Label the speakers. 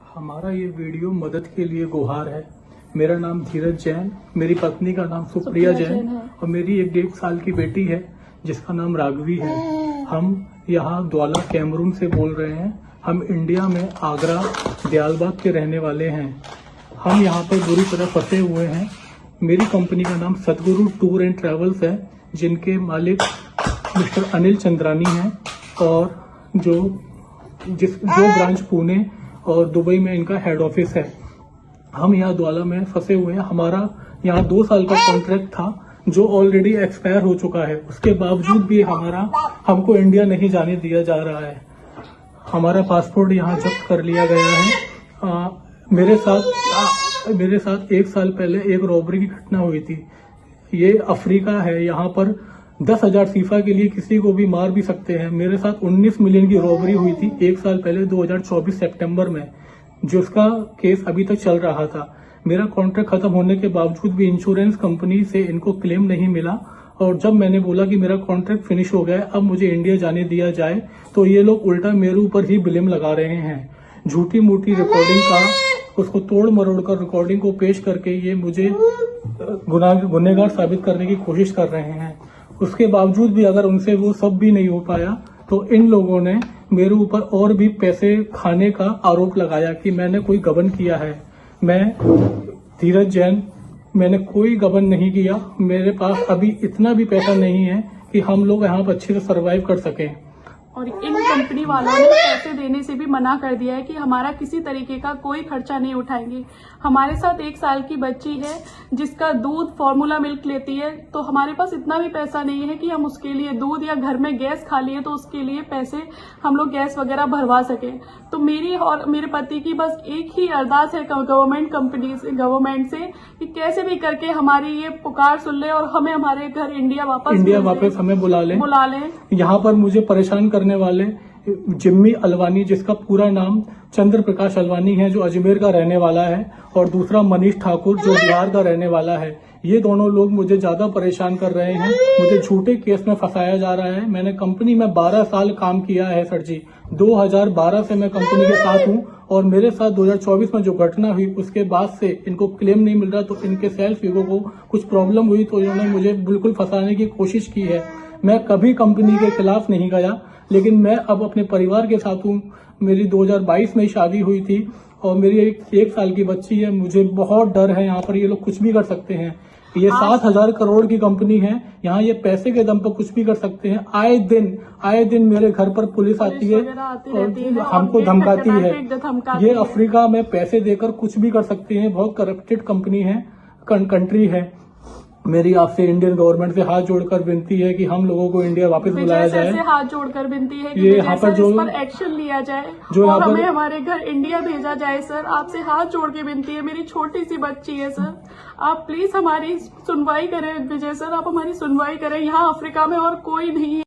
Speaker 1: हमारा ये वीडियो मदद के लिए गुहार है। मेरा नाम धीरज जैन, मेरी पत्नी का नाम सुप्रिया जैन और मेरी 1.5 साल की बेटी है जिसका नाम राघवी है। हम यहाँ द्वाला कैमरून से बोल रहे हैं। हम इंडिया में आगरा दयालबाग के रहने वाले हैं। हम यहाँ पर बुरी तरह फंसे हुए हैं। मेरी कंपनी का नाम सतगुरु टूर एंड ट्रेवल्स है, जिनके मालिक मिस्टर अनिल चंद्रानी हैं और जो ब्रांच पुणे और दुबई में इनका हेड ऑफिस है। हम यहाँ द्वाला में फंसे हुए हैं। हमारा यहाँ 2 साल का कॉन्ट्रैक्ट था जो ऑलरेडी एक्सपायर हो चुका है। उसके बावजूद भी हमको इंडिया नहीं जाने दिया जा रहा है। हमारा पासपोर्ट यहाँ जब्त कर लिया गया है। मेरे साथ 1 साल पहले एक रॉबरी की घटना हुई थी। ये अफ्रीका है, यहाँ पर 10,000 फीफा के लिए किसी को भी मार भी सकते हैं। मेरे साथ 19 मिलियन की रॉबरी हुई थी 1 साल पहले 2024 सितंबर में, जिसका केस अभी तक चल रहा था। मेरा कॉन्ट्रैक्ट खत्म होने के बावजूद भी इंश्योरेंस कंपनी से इनको क्लेम नहीं मिला और जब मैंने बोला कि मेरा कॉन्ट्रैक्ट फिनिश हो गया, अब मुझे इंडिया जाने दिया जाए, तो ये लोग उल्टा मेरे ऊपर ही ब्लेम लगा रहे हैं। झूठी मूठी रिकॉर्डिंग का उसको तोड़ मरोड़ कर रिकॉर्डिंग को पेश करके ये मुझे गुनहगार साबित करने की कोशिश कर रहे हैं। उसके बावजूद भी अगर उनसे वो सब भी नहीं हो पाया तो इन लोगों ने मेरे ऊपर और भी पैसे खाने का आरोप लगाया कि मैंने कोई गबन किया है। मैं धीरज जैन, मैंने कोई गबन नहीं किया। मेरे पास अभी इतना भी पैसा नहीं है कि हम लोग यहाँ पर अच्छे से सर्वाइव कर सकें।
Speaker 2: और इन कंपनी वालों ने पैसे देने से भी मना कर दिया है कि हमारा किसी तरीके का कोई खर्चा नहीं उठाएंगे। हमारे साथ 1 साल की बच्ची है जिसका दूध फॉर्मूला मिल्क लेती है, तो हमारे पास इतना भी पैसा नहीं है कि हम उसके लिए दूध, या घर में गैस खाली है तो उसके लिए पैसे हम लोग गैस वगैरह भरवा सके। तो मेरी और मेरे पति की बस एक ही अरदास है गवर्नमेंट से कि कैसे भी करके हमारी ये पुकार सुन ले और हमें हमारे घर इंडिया वापस
Speaker 1: हमें बुला ले।
Speaker 2: यहाँ
Speaker 1: पर मुझे परेशान करने वाले जिम्मी अलवानी, जिसका पूरा नाम चंद्र प्रकाश अलवानी है, जो अजमेर का रहने वाला है, और दूसरा मनीष ठाकुर जो बिहार का रहने वाला है। ये दोनों लोग मुझे ज्यादा परेशान कर रहे हैं। मुझे झूठे केस में फंसाया जा रहा है। मैंने कंपनी में 12 साल काम किया है सर जी। 2012 से मैं कंपनी के साथ हूँ और मेरे साथ 2024 में जो घटना हुई उसके बाद से इनको क्लेम नहीं मिल रहा, तो इनके सेल्स ईगो को कुछ प्रॉब्लम हुई तो इन्होंने मुझे बिल्कुल फंसाने की कोशिश की है। मैं कभी कंपनी के खिलाफ नहीं गया, लेकिन मैं अब अपने परिवार के साथ हूँ। मेरी 2022 में शादी हुई थी और मेरी 1 साल की बच्ची है। मुझे बहुत डर है। यहाँ पर ये लोग कुछ भी कर सकते हैं। ये 7,000 करोड़ की कंपनी है। यहाँ ये पैसे के दम पर कुछ भी कर सकते हैं। आए दिन मेरे घर पर पुलिस आती है और हमको धमकाती है। ये अफ्रीका में पैसे देकर कुछ भी कर सकते हैं। बहुत करप्टेड कंपनी है, कंट्री है। मेरी आपसे इंडियन गवर्नमेंट से हाथ जोड़कर विनती है कि हम लोगों को इंडिया वापस बुलाया जाए।
Speaker 2: हाथ जोड़कर विनती है कि
Speaker 1: ये यहाँ पर जो
Speaker 2: एक्शन लिया जाए
Speaker 1: जो
Speaker 2: और हमें हमारे घर इंडिया भेजा जाए। सर, आपसे हाथ जोड़ के विनती है। मेरी छोटी सी बच्ची है सर, आप प्लीज हमारी सुनवाई करें। विजय सर, आप हमारी सुनवाई करें। यहाँ अफ्रीका में और कोई नहीं है।